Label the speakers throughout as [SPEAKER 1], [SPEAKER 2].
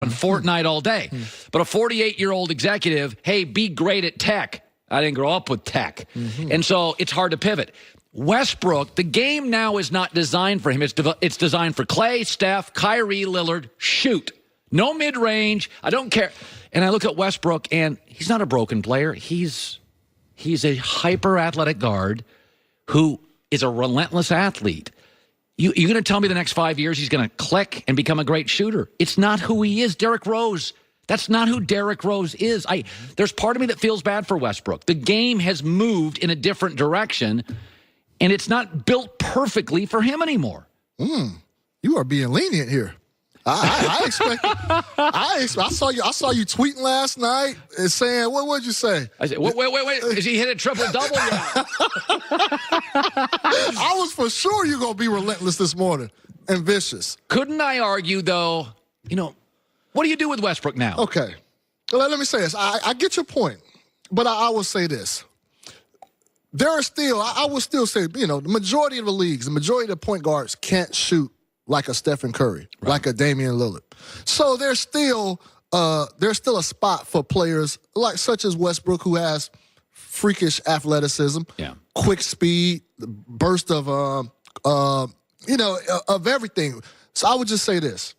[SPEAKER 1] on Fortnite all day. But a 48-year-old executive, hey, be great at tech. I didn't grow up with tech. And so it's hard to pivot. Westbrook, the game now is not designed for him. It's designed for Clay, Steph, Kyrie, Lillard. Shoot. No mid-range. I don't care. And I look at Westbrook, and he's not a broken player. He's a hyper-athletic guard who is a relentless athlete. You're going to tell me the next 5 years he's going to click and become a great shooter? It's not who he is. Derrick Rose. That's not who Derrick Rose is. There's part of me that feels bad for Westbrook. The game has moved in a different direction, and it's not built perfectly for him anymore.
[SPEAKER 2] You are being lenient here. I expect. I saw you tweeting last night and saying, "What would you say?"
[SPEAKER 1] I said, "Wait! Is he hit a triple-double yet?"
[SPEAKER 2] I was for sure you're gonna be relentless this morning and vicious.
[SPEAKER 1] Couldn't I argue, though? What do you do with Westbrook now?
[SPEAKER 2] Okay, well, let me say this. I get your point, but I will say this. There are still, I will still say, the majority of the leagues, the majority of the point guards can't shoot like a Stephen Curry, like a Damian Lillard. So there's still a spot for players such as Westbrook, who has freakish athleticism, quick speed, burst of everything. So I would just say this: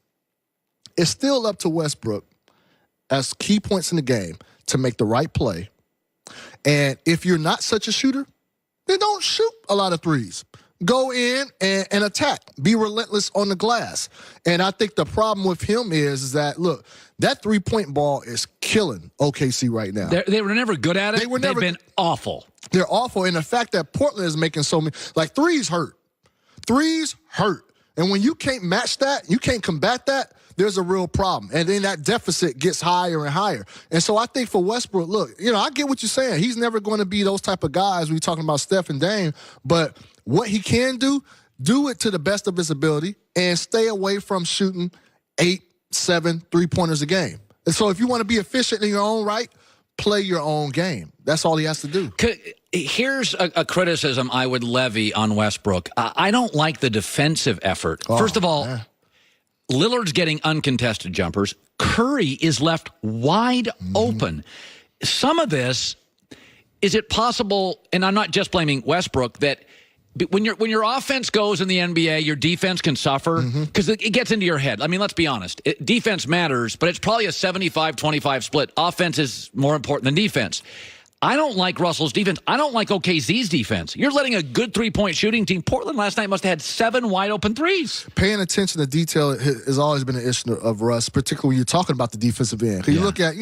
[SPEAKER 2] it's still up to Westbrook as key points in the game to make the right play. And if you're not such a shooter, then don't shoot a lot of threes. Go in and attack. Be relentless on the glass. And I think the problem with him is that, look, that three-point ball is killing OKC right now.
[SPEAKER 1] They were never good at it. They've been awful.
[SPEAKER 2] They're awful. And the fact that Portland is making so many, threes hurt. Threes hurt. And when you can't match that, you can't combat that, there's a real problem. And then that deficit gets higher and higher. And so I think for Westbrook, look, I get what you're saying. He's never going to be those type of guys when you're talking about Steph and Dame. But what he can do it to the best of his ability and stay away from shooting 8, 7 3-pointers a game. And so if you want to be efficient in your own right, play your own game. That's all he has to do.
[SPEAKER 1] Here's a criticism I would levy on Westbrook. I don't like the defensive effort. First of all, Lillard's getting uncontested jumpers. Curry is left wide open. Some of this, is it possible, and I'm not just blaming Westbrook, that when your offense goes in the NBA, your defense can suffer because it gets into your head. I mean, let's be honest. Defense matters, but it's probably a 75-25 split. Offense is more important than defense. I don't like Russell's defense. I don't like OKC's defense. You're letting a good three-point shooting team. Portland last night must have had 7 wide-open threes.
[SPEAKER 2] Paying attention to detail has always been an issue of Russ, particularly when you're talking about the defensive end. You look at,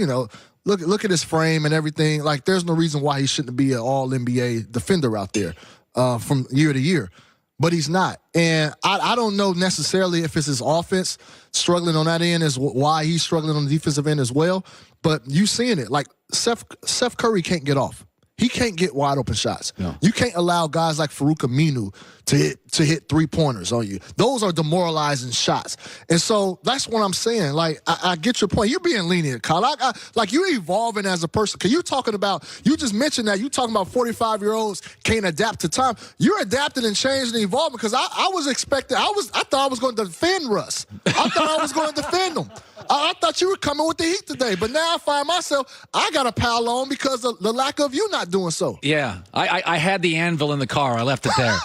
[SPEAKER 2] look at his frame and everything. There's no reason why he shouldn't be an all-NBA defender out there from year to year. But he's not. And I don't know necessarily if it's his offense struggling on that end is why he's struggling on the defensive end as well. But you seeing it. Steph Curry can't get off. He can't get wide open shots. No. You can't allow guys like Farouk Aminu to hit 3-pointers on you. Those are demoralizing shots. And so that's what I'm saying. I get your point. You're being lenient, Colin. You're evolving as a person. Because you just mentioned that you talking about 45-year-olds can't adapt to time. You're adapting and changing and evolving because I thought I was going to defend Russ. I thought I was going to defend him. I thought you were coming with the heat today. But now I find myself, I got to pile on because of the lack of you not doing so.
[SPEAKER 1] Yeah. I had the anvil in the car. I left it there.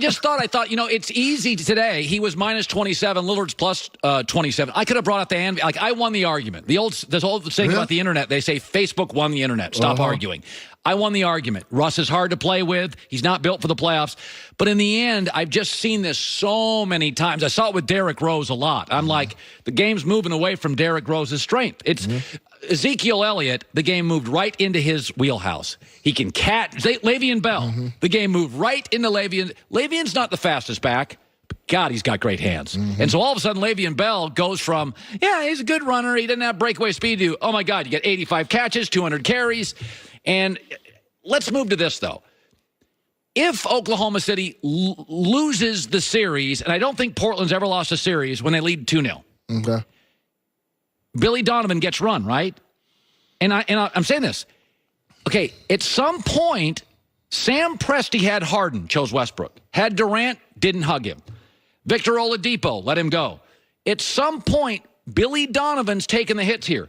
[SPEAKER 1] I thought, it's easy today. He was minus 27. Lillard's plus 27. I could have brought out the anvil. I won the argument. This whole thing about the internet, they say Facebook won the internet. Stop arguing. I won the argument. Russ is hard to play with. He's not built for the playoffs. But in the end, I've just seen this so many times. I saw it with Derrick Rose a lot. I'm like, the game's moving away from Derrick Rose's strength. It's Ezekiel Elliott, the game moved right into his wheelhouse. He can Le'Veon Bell, the game moved right into Le'Veon. Le'Veon's not the fastest back. But God, he's got great hands. And so all of a sudden, Le'Veon Bell goes from, he's a good runner. He doesn't have breakaway speed to, oh, my God, you get 85 catches, 200 carries. And let's move to this, though. If Oklahoma City loses the series, and I don't think Portland's ever lost a series when they lead 2-0.
[SPEAKER 2] Okay.
[SPEAKER 1] Billy Donovan gets run, right? And I'm saying this. Okay, at some point, Sam Presti had Harden, chose Westbrook. Had Durant, didn't hug him. Victor Oladipo, let him go. At some point, Billy Donovan's taking the hits here.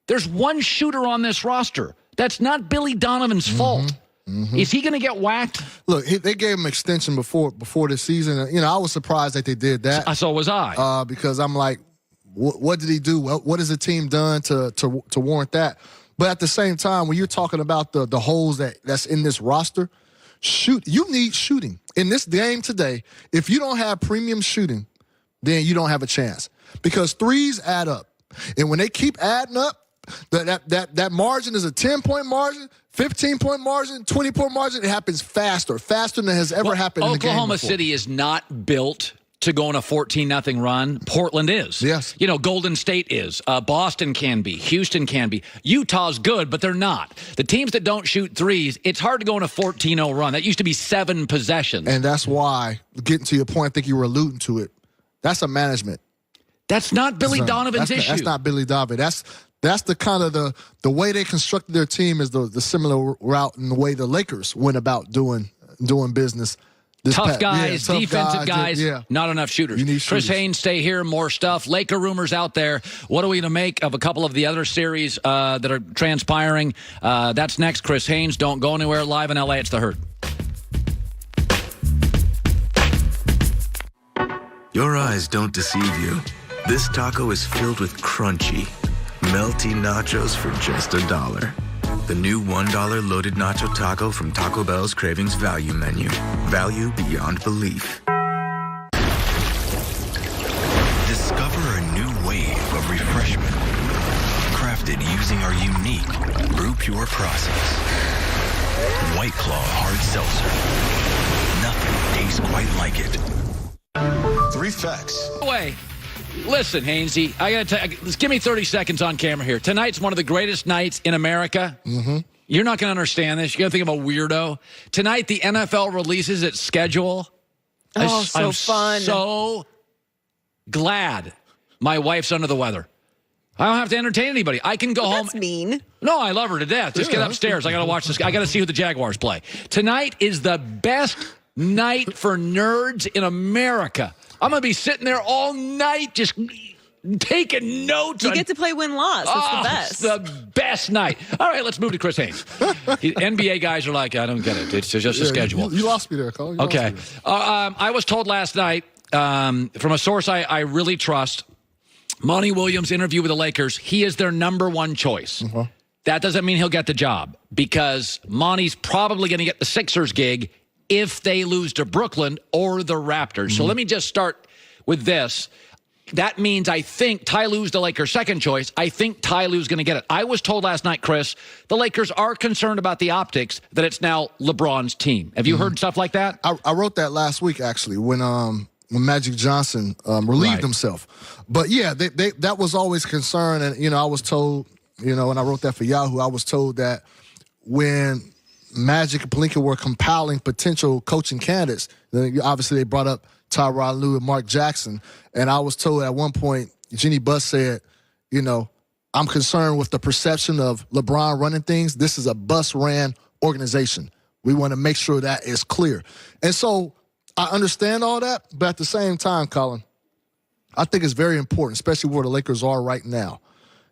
[SPEAKER 1] There's one shooter on this roster. That's not Billy Donovan's fault. Is he going to get whacked?
[SPEAKER 2] Look, they gave him extension before this season. You know, I was surprised that they did that.
[SPEAKER 1] So was I.
[SPEAKER 2] Because I'm like, what did he do? What has the team done to warrant that? But at the same time, when you're talking about the holes that's in this roster, you need shooting. In this game today, if you don't have premium shooting, then you don't have a chance. Because threes add up. And when they keep adding up, that margin is a 10-point margin, 15-point margin, 20-point margin. It happens faster than it has ever happened in the game before.
[SPEAKER 1] Oklahoma City is not built to go on a 14-0 run. Portland is.
[SPEAKER 2] Yes.
[SPEAKER 1] You know, Golden State is. Boston can be. Houston can be. Utah's good, but they're not. The teams that don't shoot threes, it's hard to go on a 14-0 run. That used to be 7 possessions.
[SPEAKER 2] And that's why, getting to your point, I think you were alluding to it, that's a management.
[SPEAKER 1] That's not Billy Donovan's issue.
[SPEAKER 2] That's not Billy Donovan. That's the kind of the way they constructed their team is the similar route in the way the Lakers went about doing business.
[SPEAKER 1] Tough guys, defensive guys,
[SPEAKER 2] yeah.
[SPEAKER 1] Not enough shooters.
[SPEAKER 2] You need shooters.
[SPEAKER 1] Chris Haynes, stay here. More stuff. Laker rumors out there. What are we to make of a couple of the other series that are transpiring? That's next. Chris Haynes, don't go anywhere. Live in L.A., it's The Herd.
[SPEAKER 3] Your eyes don't deceive you. This taco is filled with crunchy, melty nachos for just $1. The new $1 loaded nacho taco from Taco Bell's Cravings Value Menu. Value beyond belief. Discover a new wave of refreshment. Crafted using our unique Brew Pure process. White Claw Hard Seltzer. Nothing tastes quite like it. 3 facts.
[SPEAKER 1] Wait. Listen, Hainesy, I got to tell you, give me 30 seconds on camera here. Tonight's one of the greatest nights in America. You're not going to understand this. You're going to think I'm a weirdo. Tonight, the NFL releases its schedule.
[SPEAKER 4] Oh, so
[SPEAKER 1] I'm
[SPEAKER 4] fun.
[SPEAKER 1] So glad my wife's under the weather. I don't have to entertain anybody. I can go home.
[SPEAKER 4] That's mean.
[SPEAKER 1] No, I love her to death. Just get upstairs. I got to watch this. I got to see who the Jaguars play. Tonight is the best night for nerds in America. I'm going to be sitting there all night just taking notes.
[SPEAKER 4] You get to play win-loss. That's the best.
[SPEAKER 1] It's the best night. All right, let's move to Chris Haynes. NBA guys are like, I don't get it. It's just a schedule.
[SPEAKER 2] You lost me there, Colin.
[SPEAKER 1] Okay. I was told last night from a source I really trust, Monty Williams' interview with the Lakers, he is their number one choice. That doesn't mean he'll get the job because Monty's probably going to get the Sixers gig if they lose to Brooklyn or the Raptors. So let me just start with this. That means I think Ty Lue's the Lakers' second choice. I think Ty Lue's going to get it. I was told last night, Chris, the Lakers are concerned about the optics that it's now LeBron's team. Have you heard stuff like that?
[SPEAKER 2] I wrote that last week, actually, when Magic Johnson relieved himself. But, yeah, that was always a concern. And, you know, I was told, you know, when I wrote that for Yahoo, I was told that when Magic and Pelinka were compiling potential coaching candidates, then obviously they brought up Tyronn Lue and Mark Jackson. And I was told at one point, Jeannie Buss said, you know, I'm concerned with the perception of LeBron running things. This is a Buss-ran organization. We want to make sure that is clear. And so I understand all that, but at the same time, Colin, I think it's very important, especially where the Lakers are right now.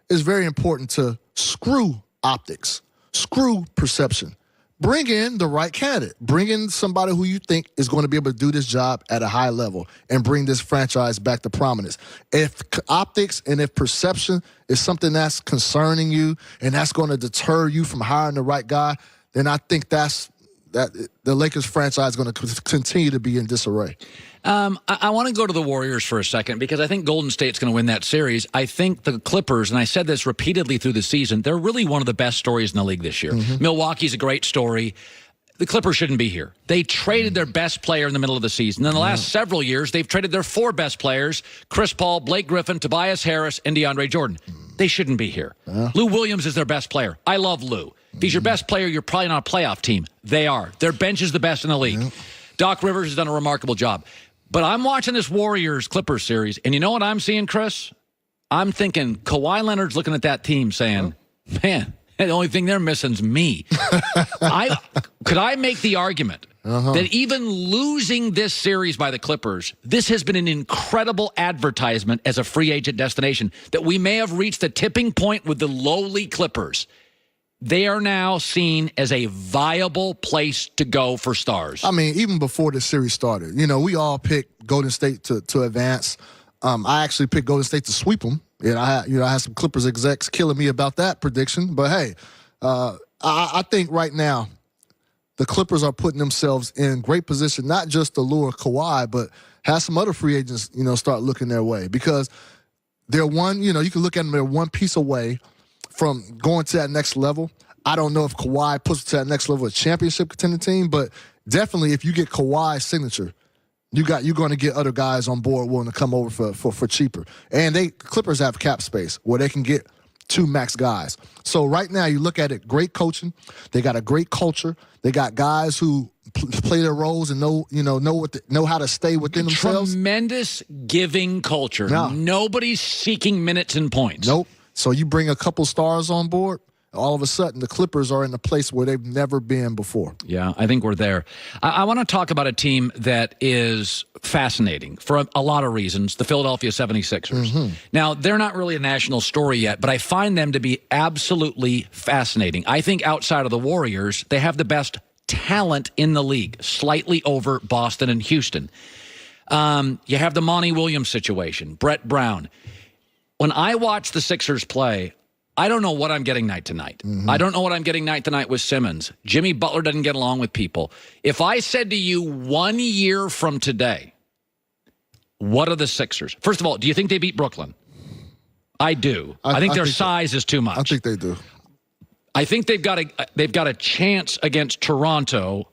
[SPEAKER 2] It's very important to screw optics, screw perception. Bring in the right candidate. Bring in somebody who you think is going to be able to do this job at a high level and bring this franchise back to prominence. If optics and if perception is something that's concerning you and that's going to deter you from hiring the right guy, then I think that the Lakers franchise is going to continue to be in disarray.
[SPEAKER 1] I want to go to the Warriors for a second because I think Golden State's going to win that series. I think the Clippers, and I said this repeatedly through the season, they're really one of the best stories in the league this year. Milwaukee's a great story. The Clippers shouldn't be here. They traded their best player in the middle of the season. In the last several years, they've traded their 4 best players, Chris Paul, Blake Griffin, Tobias Harris, and DeAndre Jordan. They shouldn't be here. Lou Williams is their best player. I love Lou. If he's your best player, you're probably not a playoff team. They are. Their bench is the best in the league. Doc Rivers has done a remarkable job. But I'm watching this Warriors-Clippers series, and you know what I'm seeing, Chris? I'm thinking Kawhi Leonard's looking at that team saying, man, The only thing they're missing is me. Could I make the argument that even losing this series by the Clippers, this has been an incredible advertisement as a free agent destination, that we may have reached the tipping point with the lowly Clippers. They are now seen as a viable place to go for stars.
[SPEAKER 2] I mean, even before the series started, we all picked Golden State to advance. I actually picked Golden State to sweep them. And I had some Clippers execs killing me about that prediction. But hey, I think right now the Clippers are putting themselves in great position, not just to lure Kawhi, but have some other free agents, start looking their way, because they're one. You can look at them; they're one piece away from going to that next level. I don't know if Kawhi puts it to that next level, a championship contending team, but definitely if you get Kawhi's signature, you're going to get other guys on board willing to come over for cheaper. And Clippers have cap space where they can get 2 max guys. So right now you look at it, great coaching. They got a great culture. They got guys who play their roles and know how to stay within themselves.
[SPEAKER 1] Tremendous giving culture.
[SPEAKER 2] No.
[SPEAKER 1] Nobody's seeking minutes and points.
[SPEAKER 2] Nope. So you bring a couple stars on board, all of a sudden the Clippers are in a place where they've never been before.
[SPEAKER 1] Yeah, I think we're there. I want to talk about a team that is fascinating for a lot of reasons, the Philadelphia 76ers. Now, they're not really a national story yet, but I find them to be absolutely fascinating. I think outside of the Warriors, they have the best talent in the league, slightly over Boston and Houston. You have the Monty Williams situation, Brett Brown. When I watch the Sixers play, I don't know what I'm getting night to night. I don't know what I'm getting night to night with Simmons. Jimmy Butler doesn't get along with people. If I said to you 1 year from today, what are the Sixers? First of all, do you think they beat Brooklyn? I do. I think their size is too much.
[SPEAKER 2] I think they do.
[SPEAKER 1] I think they've got a chance against Toronto,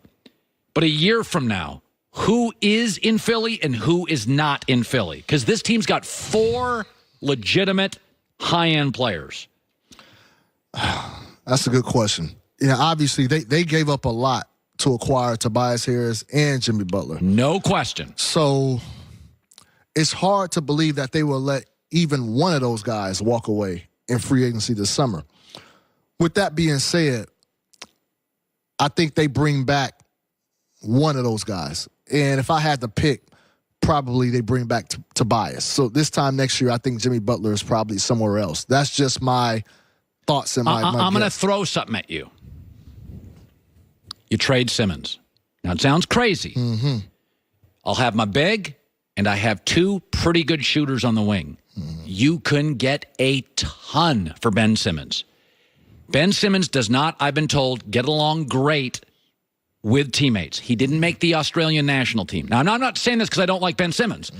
[SPEAKER 1] but a year from now, who is in Philly and who is not in Philly? Because this team's got 4 legitimate high-end players.
[SPEAKER 2] That's a good question. Obviously, they gave up a lot to acquire Tobias Harris and Jimmy Butler.
[SPEAKER 1] No question.
[SPEAKER 2] So it's hard to believe that they will let even one of those guys walk away in free agency this summer. With that being said, I think they bring back one of those guys. And if I had to pick, probably they bring back Tobias. So this time next year, I think Jimmy Butler is probably somewhere else. That's just my thoughts and my
[SPEAKER 1] I'm going to throw something at you. You trade Simmons. Now, it sounds crazy. I'll have my big, and I have 2 pretty good shooters on the wing. You can get a ton for Ben Simmons. Ben Simmons does not, I've been told, get along great with teammates. He didn't make the Australian national team. Now, I'm not saying this because I don't like Ben Simmons.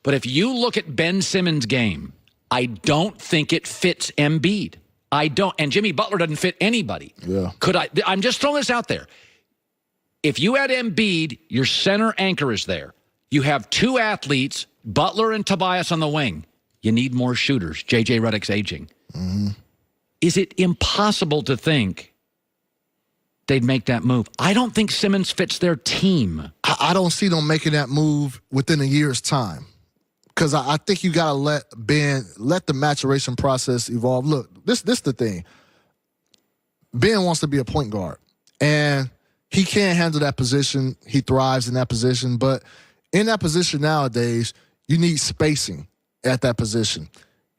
[SPEAKER 1] But if you look at Ben Simmons' game, I don't think it fits Embiid. I don't. And Jimmy Butler doesn't fit anybody.
[SPEAKER 2] Yeah.
[SPEAKER 1] I'm just throwing this out there. If you had Embiid, your center anchor is there. You have 2 athletes, Butler and Tobias on the wing. You need more shooters. J.J. Redick's aging. Is it impossible to think they'd make that move? I don't think Simmons fits their team.
[SPEAKER 2] I don't see them making that move within a year's time. Because I think you got to let the maturation process evolve. Look, this the thing. Ben wants to be a point guard. And he can't handle that position. He thrives in that position. But in that position nowadays, you need spacing at that position.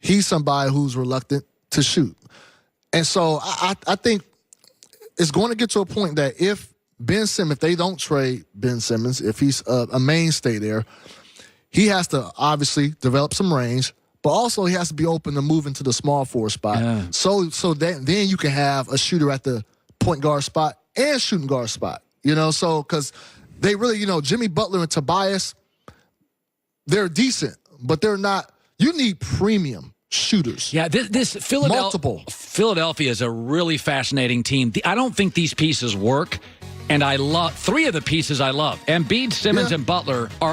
[SPEAKER 2] He's somebody who's reluctant to shoot. And so I think it's going to get to a point that if they don't trade Ben Simmons, if he's a mainstay there, he has to obviously develop some range, but also he has to be open to moving to the small forward spot.
[SPEAKER 1] Yeah.
[SPEAKER 2] So then you can have a shooter at the point guard spot and shooting guard spot. So because they really, Jimmy Butler and Tobias, they're decent, but they're not. You need premium shooters.
[SPEAKER 1] Yeah, this Philadelphia is a really fascinating team. I don't think these pieces work, and I love 3 of the pieces I love. Embiid, Simmons, and Butler are